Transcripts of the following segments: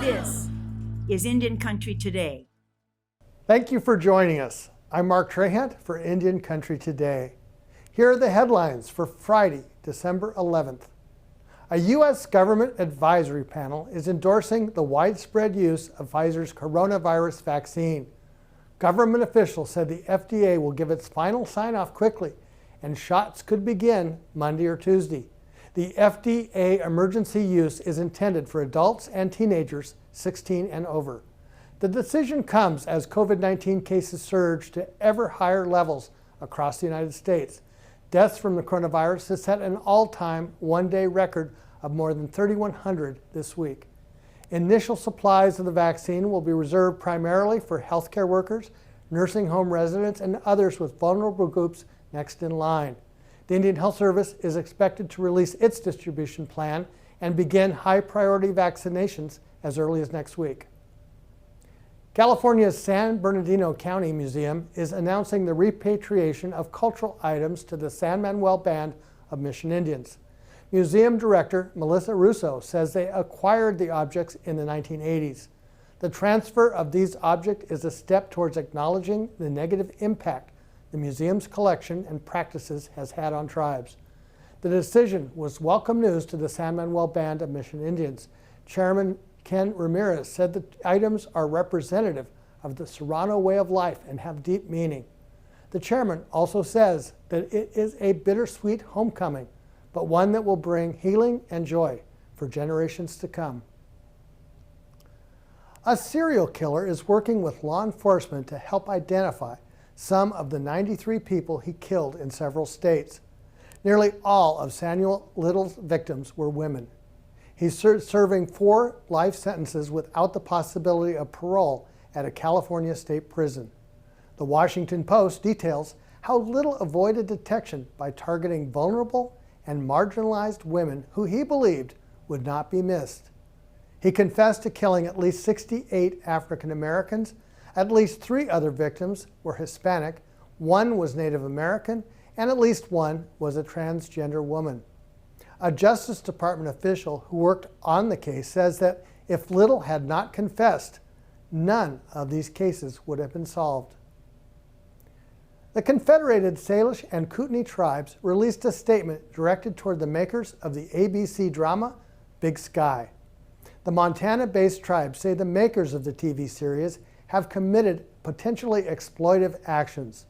This is Indian Country Today. Thank you for joining us. I'm Mark Trahant for Indian Country Today. Here are the headlines for Friday, December 11th. A U.S. government advisory panel is endorsing the widespread use of Pfizer's coronavirus vaccine. Government officials said the FDA will give its final sign-off quickly, and shots could begin Monday or Tuesday. The FDA emergency use is intended for adults and teenagers 16 and over. The decision comes as COVID-19 cases surge to ever higher levels across the United States. Deaths from the coronavirus has set an all-time one-day record of more than 3,100 this week. Initial supplies of the vaccine will be reserved primarily for healthcare workers, nursing home residents, and others with vulnerable groups next in line. The Indian Health Service is expected to release its distribution plan and begin high-priority vaccinations as early as next week. California's San Bernardino County Museum is announcing the repatriation of cultural items to the San Manuel Band of Mission Indians. Museum director Melissa Russo says they acquired the objects in the 1980s. The transfer of these objects is a step towards acknowledging the negative impact the museum's collection and practices has had on tribes. The decision was welcome news to the San Manuel Band of Mission Indians. Chairman Ken Ramirez said the items are representative of the Serrano way of life and have deep meaning. The chairman also says that it is a bittersweet homecoming, but one that will bring healing and joy for generations to come. A serial killer is working with law enforcement to help identify some of the 93 people he killed in several states. Nearly all of Samuel Little's victims were women. He's serving 4 life sentences without the possibility of parole at a California state prison. The Washington Post details how Little avoided detection by targeting vulnerable and marginalized women who he believed would not be missed. He confessed to killing at least 68 African Americans. At least 3 other victims were Hispanic, 1 was Native American, and at least 1 was a transgender woman. A Justice Department official who worked on the case says that if Little had not confessed, none of these cases would have been solved. The Confederated Salish and Kootenai tribes released a statement directed toward the makers of the ABC drama Big Sky. The Montana-based tribes say the makers of the TV series have committed potentially exploitive actions.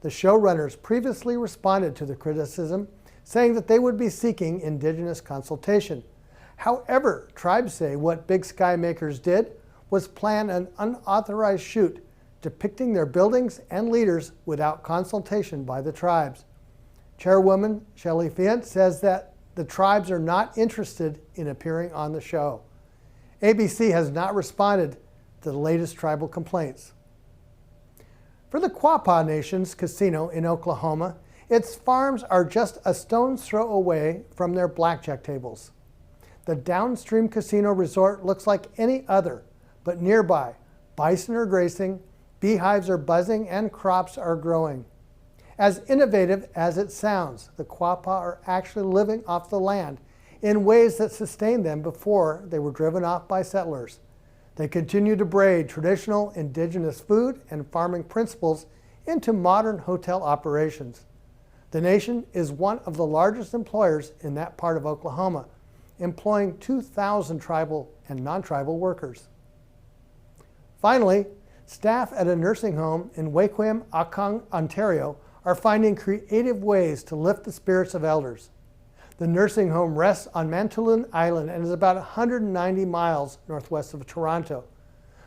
The showrunners previously responded to the criticism, saying that they would be seeking Indigenous consultation. However, tribes say what Big Sky makers did was plan an unauthorized shoot depicting their buildings and leaders without consultation by the tribes. Chairwoman Shelley Fiant says that the tribes are not interested in appearing on the show. ABC has not responded to the latest tribal complaints. For the Quapaw Nation's casino in Oklahoma, its farms are just a stone's throw away from their blackjack tables. The downstream casino resort looks like any other, but nearby, bison are grazing, beehives are buzzing, and crops are growing. As innovative as it sounds, the Quapaw are actually living off the land in ways that sustained them before they were driven off by settlers. They continue to braid traditional indigenous food and farming principles into modern hotel operations. The nation is one of the largest employers in that part of Oklahoma, employing 2,000 tribal and non-tribal workers. Finally, staff at a nursing home in Waquem, Ontario are finding creative ways to lift the spirits of elders. The nursing home rests on Manitoulin Island and is about 190 miles northwest of Toronto.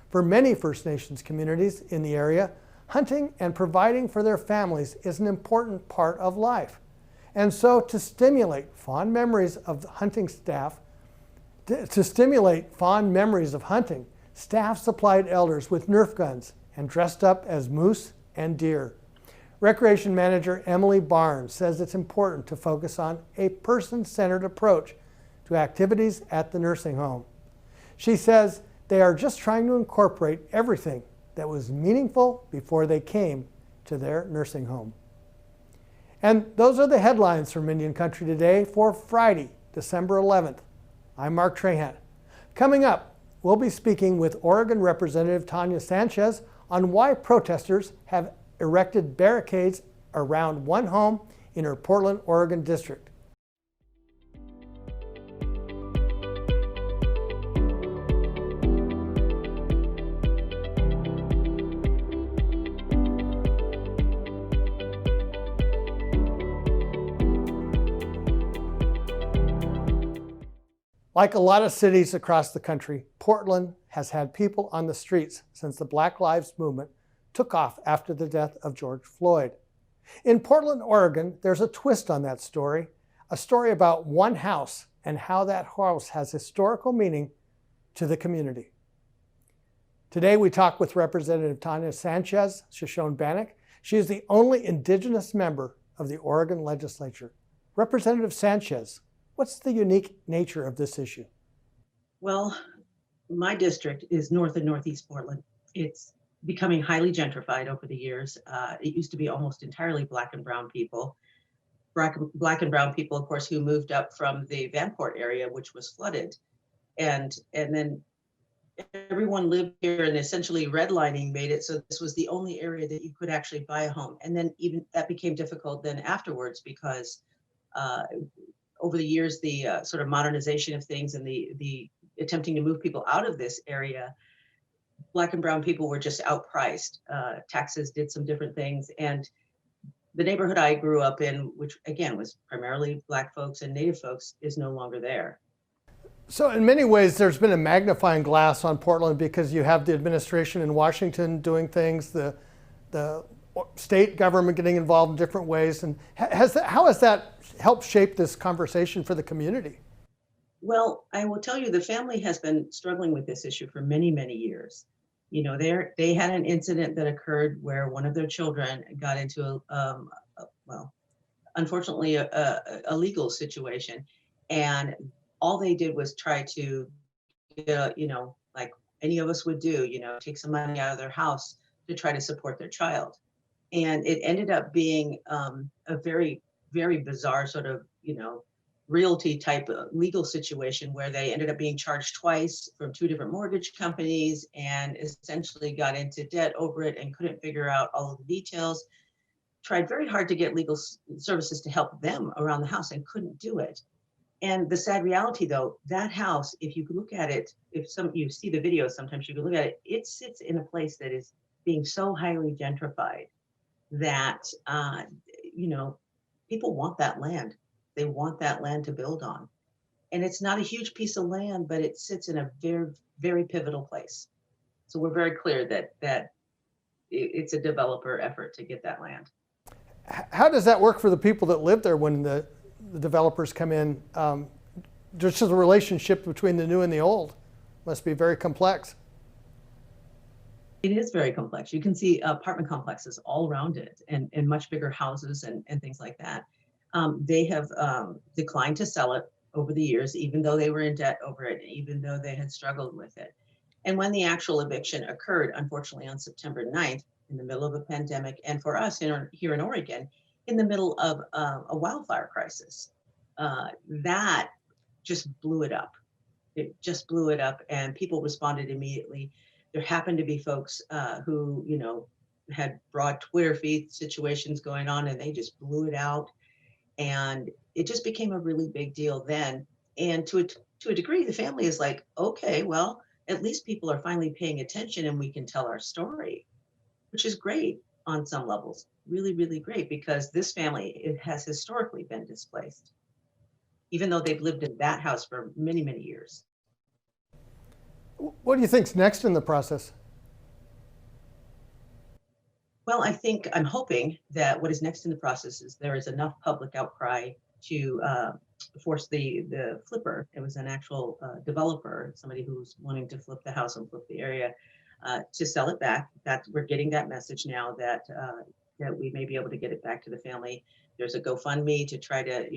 For many First Nations communities in the area, hunting and providing for their families is an important part of life. And so to stimulate fond memories of hunting, staff supplied elders with Nerf guns and dressed up as moose and deer. Recreation Manager Emily Barnes says it's important to focus on a person-centered approach to activities at the nursing home. She says they are just trying to incorporate everything that was meaningful before they came to their nursing home. And those are the headlines from Indian Country Today for Friday, December 11th. I'm Mark Trahant. Coming up, we'll be speaking with Oregon Representative Tawna Sanchez on why protesters have erected barricades around one home in her Portland, Oregon district. Like a lot of cities across the country, Portland has had people on the streets since the Black Lives Movement took off after the death of George Floyd. In Portland, Oregon, there's a twist on that story, a story about one house and how that house has historical meaning to the community. Today we talk with Representative Tawna Sanchez, Shoshone-Bannock. She is the only Indigenous member of the Oregon legislature. Representative Sanchez, what's the unique nature of this issue? Well, my district is north and northeast Portland. It's becoming highly gentrified over the years. It used to be almost entirely Black and brown people. Black and brown people, of course, who moved up from the Vanport area, which was flooded. And then everyone lived here, and essentially redlining made it so this was the only area that you could actually buy a home. And then even that became difficult then afterwards because over the years, the sort of modernization of things and the attempting to move people out of this area, Black and brown people were just outpriced. Taxes did some different things. And the neighborhood I grew up in, which again was primarily Black folks and Native folks, is no longer there. So in many ways, there's been a magnifying glass on Portland because you have the administration in Washington doing things, the state government getting involved in different ways. And how has that helped shape this conversation for the community? Well, I will tell you, the family has been struggling with this issue for many, many years. You know, they had an incident that occurred where one of their children got into unfortunately, a legal situation, and all they did was try to, like any of us would do, take some money out of their house to try to support their child. And it ended up being a very, very bizarre sort of, realty type of legal situation where they ended up being charged twice from two different mortgage companies and essentially got into debt over it and couldn't figure out all of the details. Tried very hard to get legal services to help them around the house and couldn't do it. And the sad reality, though, that house, if you look at it, you see the video, sometimes you can look at it, it sits in a place that is being so highly gentrified that, people want that land. They want that land to build on. And it's not a huge piece of land, but it sits in a very, very pivotal place. So we're very clear that it's a developer effort to get that land. How does that work for the people that live there when the developers come in? Just the relationship between the new and the old must be very complex. It is very complex. You can see apartment complexes all around it and much bigger houses and things like that. They have declined to sell it over the years, even though they were in debt over it, even though they had struggled with it. And when the actual eviction occurred, unfortunately on September 9th, in the middle of a pandemic, and for us here in Oregon, in the middle of a wildfire crisis, that just blew it up. It just blew it up, and people responded immediately. There happened to be folks who, had broad Twitter feed situations going on, and they just blew it out. And it just became a really big deal then. And to a degree, the family is like, okay, well, at least people are finally paying attention and we can tell our story, which is great on some levels. Really, really great, because this family has historically been displaced, even though they've lived in that house for many, many years. What do you think's next in the process? Well, I'm hoping that what is next in the process is there is enough public outcry to force the flipper. It was an actual developer, somebody who's wanting to flip the house and flip the area, to sell it back. That we're getting that message now that we may be able to get it back to the family. There's a GoFundMe to try to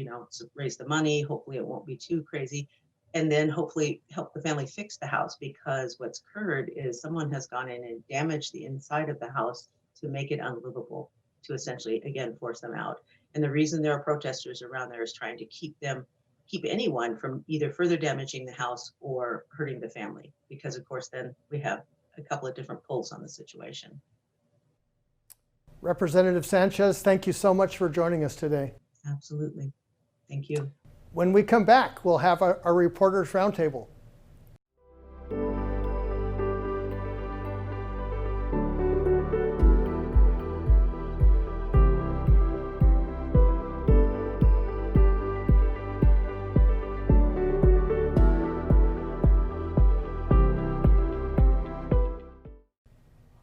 raise the money. Hopefully it won't be too crazy. And then hopefully help the family fix the house, because what's occurred is someone has gone in and damaged the inside of the house to make it unlivable, to essentially, again, force them out. And the reason there are protesters around there is trying to keep them keep anyone from either further damaging the house or hurting the family, because of course then we have a couple of different pulls on the situation. Representative Sanchez, thank you so much for joining us today. Absolutely. Thank you. When we come back, we'll have our Reporters Roundtable.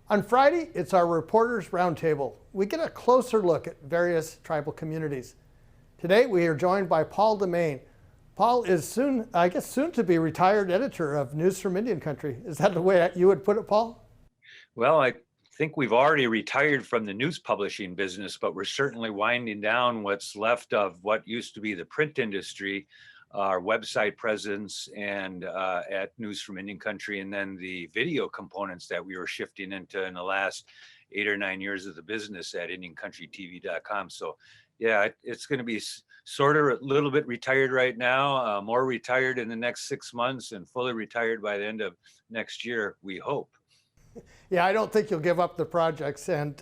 On Friday, it's our Reporters Roundtable. We get a closer look at various tribal communities. Today, we are joined by Paul DeMain. Paul is soon to be retired editor of News from Indian Country. Is that the way you would put it, Paul? Well, I think we've already retired from the news publishing business, but we're certainly winding down what's left of what used to be the print industry, our website presence, and at News from Indian Country, and then the video components that we were shifting into in the last 8 or 9 years of the business at IndianCountryTV.com. So yeah, it's going to be sort of a little bit retired right now, more retired in the next 6 months, and fully retired by the end of next year, we hope. Yeah, I don't think you'll give up the projects, and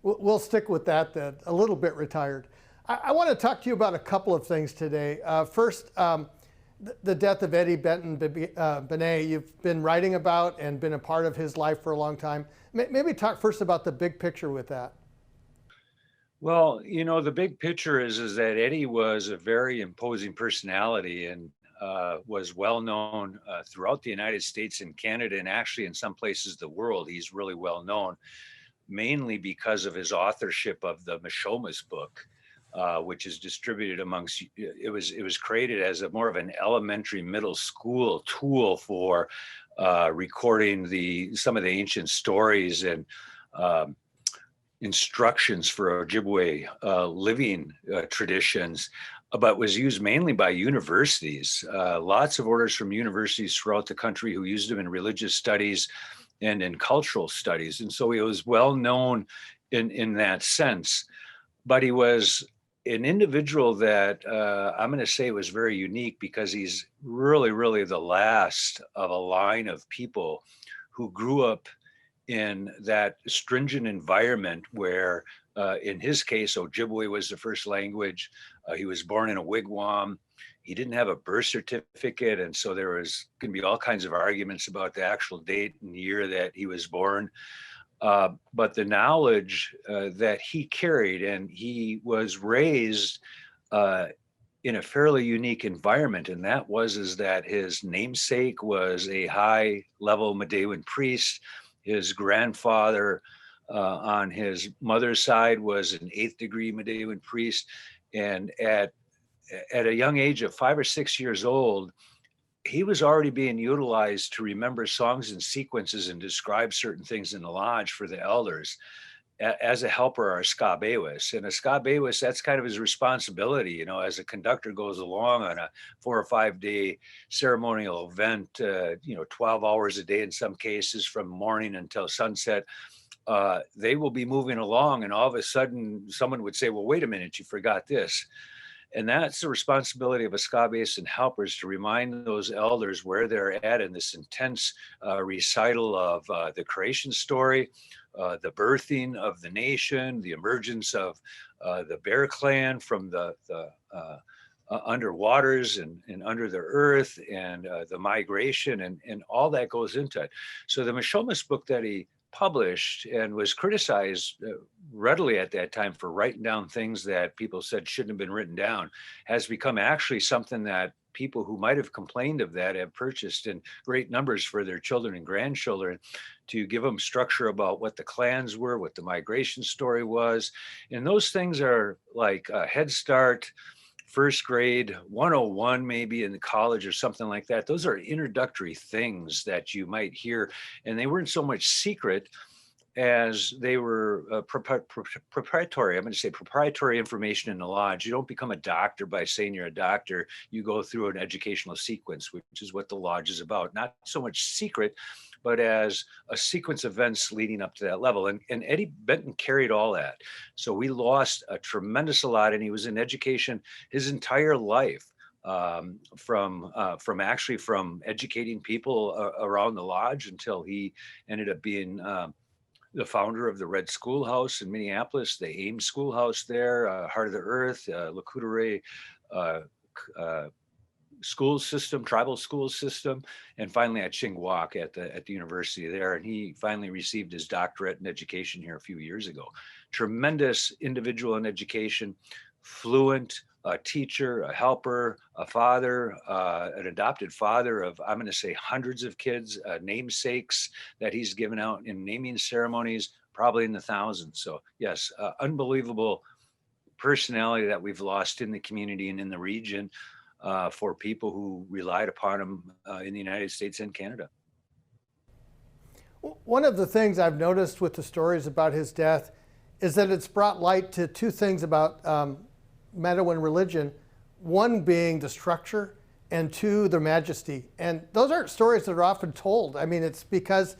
we'll stick with that, a little bit retired. I want to talk to you about a couple of things today. First, the death of Eddie Benton Benet, you've been writing about and been a part of his life for a long time. Maybe talk first about the big picture with that. Well, the big picture is that Eddie was a very imposing personality and was well known throughout the United States and Canada, and actually in some places the world. He's really well known, mainly because of his authorship of the Mishomis book. Which is distributed amongst, it was created as more of an elementary middle school tool for recording some of the ancient stories and instructions for Ojibwe living traditions, but was used mainly by universities. Lots of orders from universities throughout the country who used them in religious studies and in cultural studies. And so he was well known in that sense, but he was an individual that I'm going to say was very unique because he's really, really the last of a line of people who grew up in that stringent environment where, in his case, Ojibwe was the first language. He was born in a wigwam. He didn't have a birth certificate. And so there was going to be all kinds of arguments about the actual date and year that he was born. But the knowledge that he carried, and he was raised in a fairly unique environment, and that is that his namesake was a high-level Medewan priest. His grandfather on his mother's side was an 8th-degree Medewan priest, and at a young age of 5 or 6 years old, he was already being utilized to remember songs and sequences and describe certain things in the lodge for the elders as a helper or a skabewis. And a skabewis, that's kind of his responsibility, as a conductor goes along on a 4 or 5 day ceremonial event, 12 hours a day in some cases from morning until sunset. They will be moving along, and all of a sudden someone would say, well, wait a minute, you forgot this. And that's the responsibility of a skabewis and helpers, to remind those elders where they're at in this intense recital of the creation story, the birthing of the nation, the emergence of the Bear Clan from the under waters and under the earth, and the migration and all that goes into it. So the Mishomis book that he published and was criticized readily at that time for writing down things that people said shouldn't have been written down, has become actually something that people who might have complained of that have purchased in great numbers for their children and grandchildren, to give them structure about what the clans were, what the migration story was. And those things are like a Head Start, first grade 101 maybe in the college or something like that. Those are introductory things that you might hear, and they weren't so much secret as they were proprietary. I'm going to say proprietary information in the lodge. You don't become a doctor by saying you're a doctor. You go through an educational sequence, which is what the lodge is about. Not so much secret, but as a sequence of events leading up to that level. And Eddie Benton carried all that. So we lost a tremendous lot, and he was in education his entire life. from educating people around the lodge until he ended up being the founder of the Red Schoolhouse in Minneapolis, the AIM Schoolhouse there, Heart of the Earth, Lakudere school system, tribal school system, and finally at Chingwak at the university there. And he finally received his doctorate in education here a few years ago. Tremendous individual in education, fluent, a teacher, a helper, a father, an adopted father of, I'm going to say, hundreds of kids, namesakes that he's given out in naming ceremonies, probably in the thousands. So yes, unbelievable personality that we've lost in the community and in the region for people who relied upon him in the United States and Canada. One of the things I've noticed with the stories about his death is that it's brought light to two things about Meadowan religion, one being the structure and two, the majesty. And those aren't stories that are often told. I mean, it's because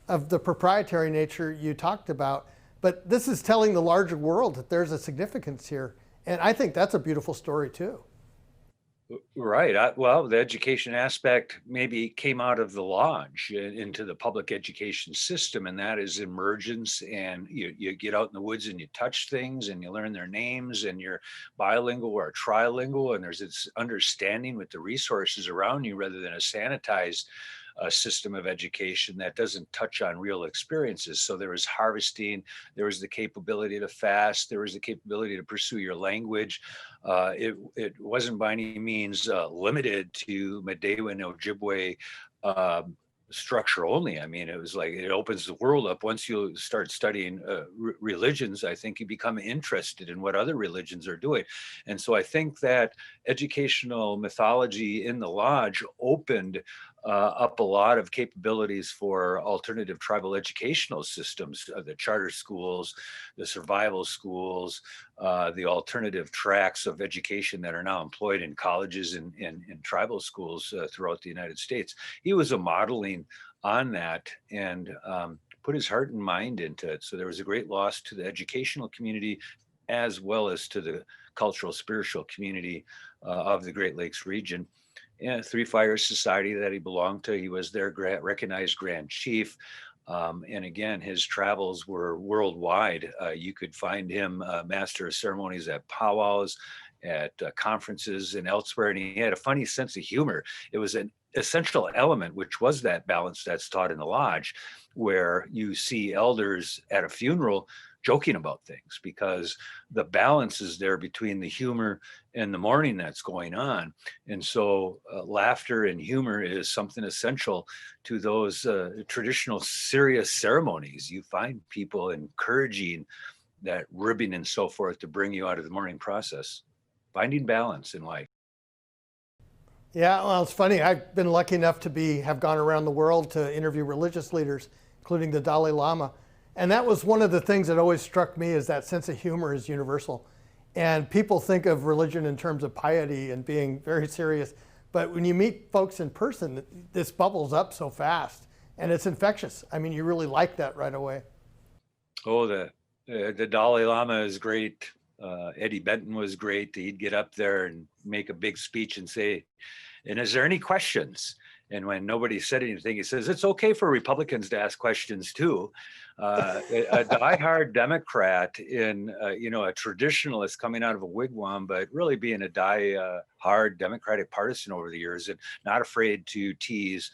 of the proprietary nature you talked about, but this is telling the larger world that there's a significance here. And I think that's a beautiful story too. Right. Well, the education aspect maybe came out of the lodge into the public education system, and that is emergence. And you get out in the woods and you touch things and you learn their names, and you're bilingual or trilingual, and there's this understanding with the resources around you rather than a sanitized system of education that doesn't touch on real experiences. So there was harvesting, there was the capability to fast, there was the capability to pursue your language. It wasn't by any means limited to Medewa and Ojibwe structure only. I mean, it was like it opens the world up. Once you start studying religions, I think you become interested in what other religions are doing. And so I think that educational mythology in the lodge opened up a lot of capabilities for alternative tribal educational systems, the charter schools, the survival schools, the alternative tracks of education that are now employed in colleges and tribal schools throughout the United States. He was a modeling on that and put his heart and mind into it. So there was a great loss to the educational community as well as to the cultural, spiritual community of the Great Lakes region. And Three Fires Society that he belonged to, he was their recognized Grand Chief. And again, his travels were worldwide. You could find him master of ceremonies at powwows, at conferences and elsewhere. And he had a funny sense of humor. It was an essential element, which was that balance that's taught in the lodge, where you see elders at a funeral joking about things because the balance is there between the humor and the mourning that's going on. And so laughter and humor is something essential to those traditional serious ceremonies. You find people encouraging that ribbing and so forth to bring you out of the mourning process, finding balance in life. Yeah, well, it's funny. I've been lucky enough to have gone around the world to interview religious leaders, including the Dalai Lama. And that was one of the things that always struck me, is that sense of humor is universal. And people think of religion in terms of piety and being very serious. But when you meet folks in person, this bubbles up so fast and it's infectious. I mean, you really like that right away. Oh, the Dalai Lama is great. Eddie Benton was great. He'd get up there and make a big speech and say, and is there any questions? And when nobody said anything, he says, it's okay for Republicans to ask questions too. A diehard Democrat in, a traditionalist coming out of a wigwam, but really being a diehard Democratic partisan over the years, and not afraid to tease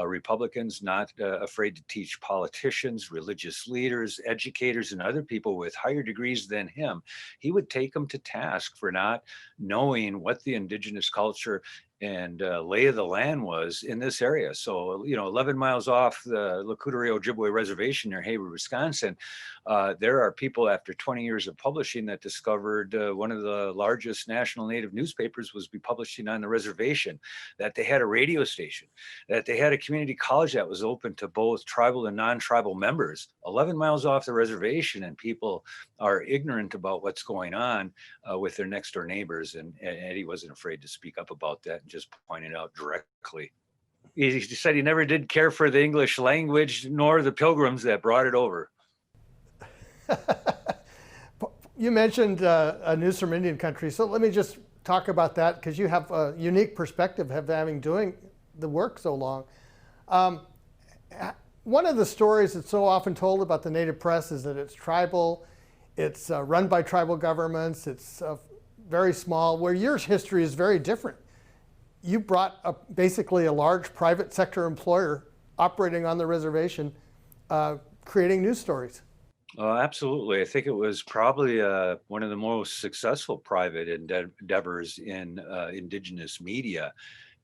Republicans, not afraid to teach politicians, religious leaders, educators, and other people with higher degrees than him. He would take them to task for not knowing what the indigenous culture and lay of the land was in this area. So, 11 miles off the Lakudere Ojibwe Reservation near Hayward, Wisconsin, there are people after 20 years of publishing that discovered one of the largest national native newspapers was be publishing on the reservation, that they had a radio station, that they had a community college that was open to both tribal and non-tribal members, 11 miles off the reservation, and people are ignorant about what's going on with their next door neighbors. And Eddie wasn't afraid to speak up about that and just point it out directly. He said he never did care for the English language nor the pilgrims that brought it over. You mentioned news from Indian country, so let me just talk about that because you have a unique perspective of having doing the work so long. One of the stories that's so often told about the native press is that it's tribal, it's run by tribal governments, it's very small, where your history is very different. You brought basically a large private sector employer operating on the reservation, creating news stories. Absolutely. I think it was probably one of the most successful private endeavors in Indigenous media.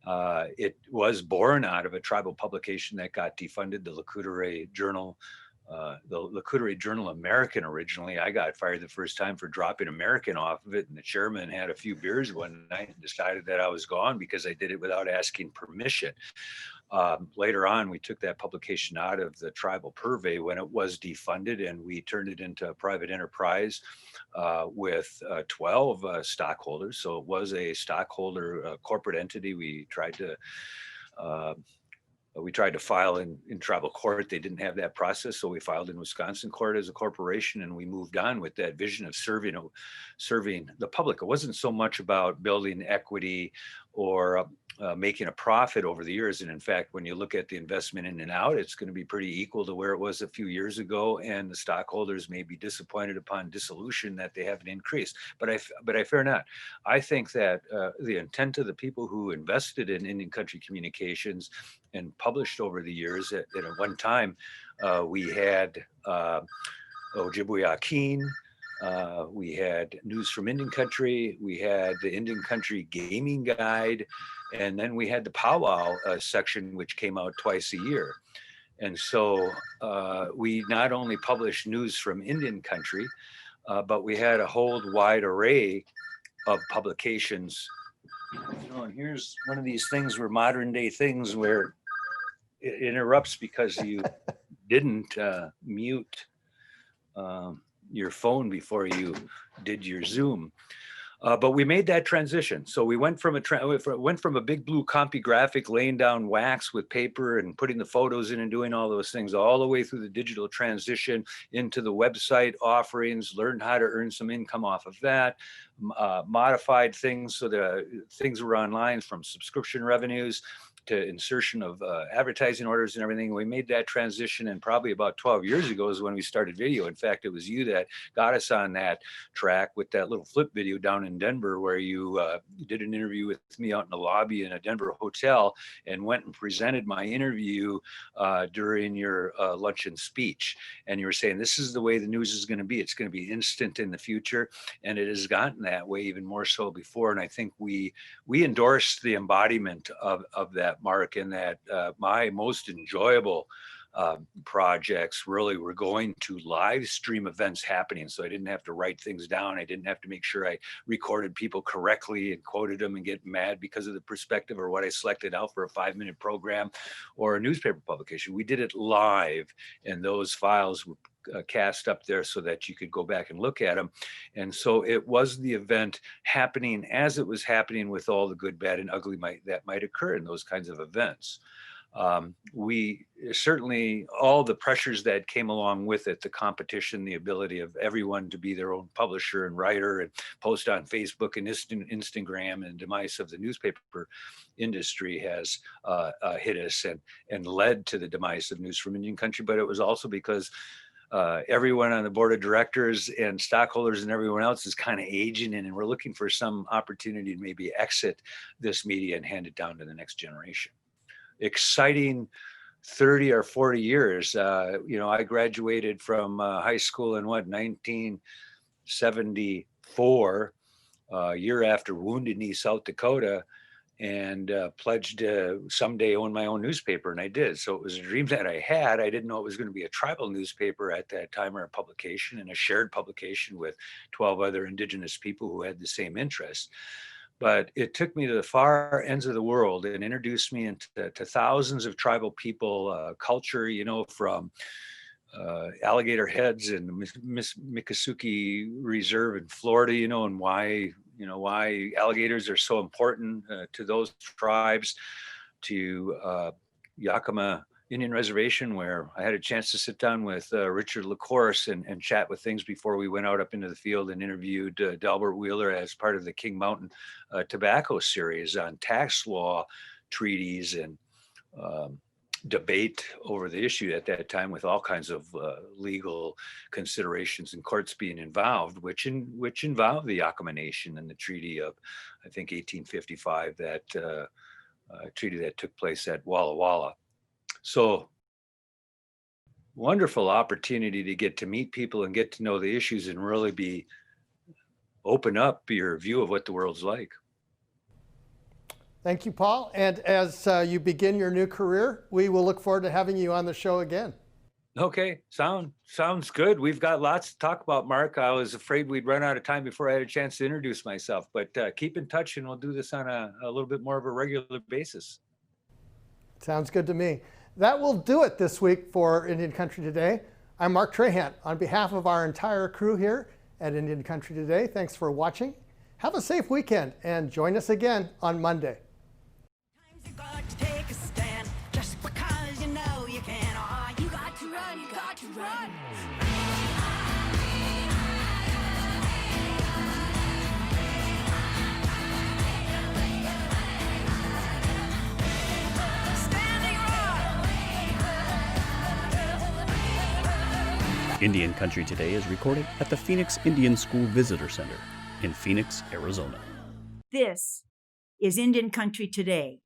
It was born out of a tribal publication that got defunded, the Lacutere Journal. The Lacutere Journal American originally. I got fired the first time for dropping American off of it, and the chairman had a few beers one night and decided that I was gone because I did it without asking permission. Later on, we took that publication out of the tribal purvey when it was defunded, and we turned it into a private enterprise with 12 stockholders. So it was a stockholder corporate entity. We tried to file in tribal court. They didn't have that process, so we filed in Wisconsin court as a corporation, and we moved on with that vision of serving the public. It wasn't so much about building equity or making a profit over the years. And in fact, when you look at the investment in and out, it's going to be pretty equal to where it was a few years ago. And the stockholders may be disappointed upon dissolution that they haven't increased. But I fear not. I think that the intent of the people who invested in Indian Country Communications and published over the years, at one time, we had Ojibwe Akin, we had News from Indian Country, we had the Indian Country Gaming Guide, and then we had the Powwow section, which came out twice a year. And so we not only published news from Indian Country, but we had a whole wide array of publications. And here's one of these things where modern day things where it interrupts because you didn't mute your phone before you did your Zoom. But we made that transition. So we went from a big blue compy graphic, laying down wax with paper and putting the photos in and doing all those things, all the way through the digital transition into the website offerings, learned how to earn some income off of that, modified things so the things were online, from subscription revenues to insertion of advertising orders and everything. We made that transition, and probably about 12 years ago is when we started video. In fact, it was you that got us on that track with that little flip video down in Denver, where you did an interview with me out in the lobby in a Denver hotel and went and presented my interview during your luncheon speech. And you were saying, this is the way the news is going to be. It's going to be instant in the future. And it has gotten that way, even more so before. And I think we endorsed the embodiment of that, Mark, in that my most enjoyable projects really were going to live stream events happening. So I didn't have to write things down. I didn't have to make sure I recorded people correctly and quoted them and get mad because of the perspective or what I selected out for a 5-minute program or a newspaper publication. We did it live, and those files were cast up there so that you could go back and look at them. And so it was the event happening as it was happening, with all the good, bad, and ugly that might occur in those kinds of events. We certainly, all the pressures that came along with it, the competition, the ability of everyone to be their own publisher and writer and post on Facebook and Instagram, and demise of the newspaper industry has hit us and led to the demise of News from Indian Country. But it was also because everyone on the board of directors and stockholders and everyone else is kind of aging in, and we're looking for some opportunity to maybe exit this media and hand it down to the next generation. Exciting 30 or 40 years. I graduated from high school in 1974, year after Wounded Knee, South Dakota, and pledged to someday own my own newspaper, and I did. So it was a dream that I had. I didn't know it was going to be a tribal newspaper at that time, or a publication, and a shared publication with 12 other Indigenous people who had the same interests. But it took me to the far ends of the world and introduced me into thousands of tribal people, culture, from Alligator Heads and Miccosukee Reserve in Florida, and why alligators are so important to those tribes, to Yakima Indian Reservation, where I had a chance to sit down with Richard LaCourse and chat with things before we went out up into the field and interviewed Delbert Wheeler as part of the King Mountain Tobacco series on tax law treaties and debate over the issue at that time, with all kinds of legal considerations and courts being involved, which involved the Yakama Nation and the treaty of, I think, 1855, that treaty that took place at Walla Walla. So wonderful opportunity to get to meet people and get to know the issues and really open up your view of what the world's like. Thank you, Paul. And as you begin your new career, we will look forward to having you on the show again. Okay, sounds good. We've got lots to talk about, Mark. I was afraid we'd run out of time before I had a chance to introduce myself, but keep in touch and we'll do this on a little bit more of a regular basis. Sounds good to me. That will do it this week for Indian Country Today. I'm Mark Trahant. On behalf of our entire crew here at Indian Country Today, thanks for watching. Have a safe weekend and join us again on Monday. You got to take a stand just because you know you can. Oh, you got to run, you got to run. Indian Country Today is recorded at the Phoenix Indian School Visitor Center in Phoenix, Arizona. This is Indian Country Today.